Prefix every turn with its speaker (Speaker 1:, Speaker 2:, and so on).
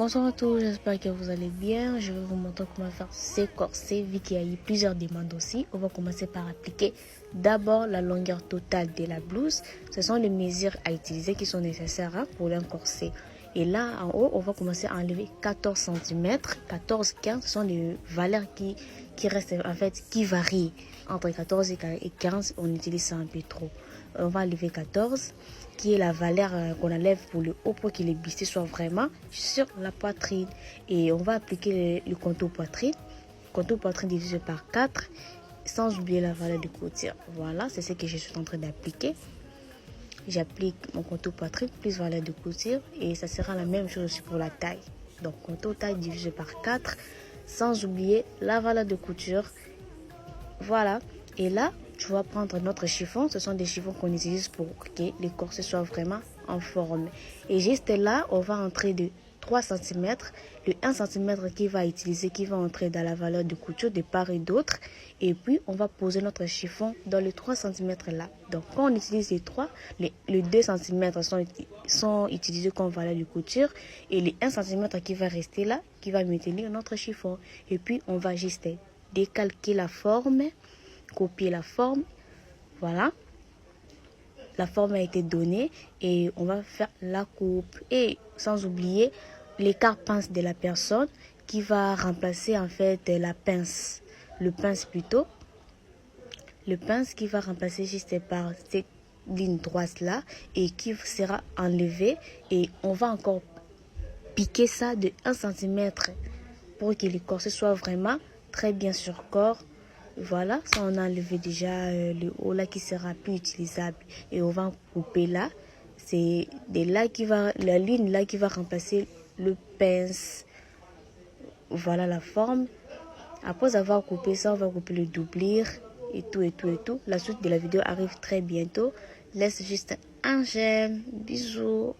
Speaker 1: Bonsoir à tous, j'espère que vous allez bien. Je vais vous montrer comment faire ces corsets vu qu'il y a eu plusieurs demandes aussi. On va commencer par appliquer d'abord la longueur totale de la blouse. Ce sont les mesures à utiliser qui sont nécessaires pour un corset. Et là en haut, on va commencer à enlever 14 cm, 14-15, ce sont les valeurs qui restent en fait, qui varient entre 14 et 15. On utilise ça un peu trop. On va enlever 14 qui est la valeur qu'on enlève pour le haut pour que le bustier soit vraiment sur la poitrine. Et on va appliquer le contour poitrine. Contour poitrine divisé par 4 sans oublier la valeur de couture. Voilà, c'est ce que je suis en train d'appliquer. J'applique mon contour poitrine plus valeur de couture et ça sera la même chose aussi pour la taille. Donc contour taille divisé par 4 sans oublier la valeur de couture. Voilà. Et là, tu vas prendre notre chiffon. Ce sont des chiffons qu'on utilise pour que les corsets soient vraiment en forme. Et juste là, on va entrer de 3 cm. Le 1 cm qui va entrer dans la valeur de couture de part et d'autre. Et puis, on va poser notre chiffon dans les 3 cm là. Donc, quand on utilise les 3, les 2 cm sont utilisés comme valeur de couture. Et les 1 cm qui va rester là, qui va maintenir notre chiffon. Et puis, on va juste décalquer la forme, copier la forme. Voilà, la forme a été donnée et on va faire la coupe. Et sans oublier l'écart pince de la personne qui va remplacer en fait la pince, le pince plutôt, le pince qui va remplacer juste par cette ligne droite là et qui sera enlevé. Et on va encore piquer ça de 1 cm pour que le corset soit vraiment très bien sur corps. Voilà, ça on a enlevé déjà le haut là qui sera plus utilisable et on va couper là. C'est la ligne là qui va remplacer le pince. Voilà la forme. Après avoir coupé ça, on va couper le doublure et tout. La suite de la vidéo arrive très bientôt. Laisse juste un j'aime. Bisous.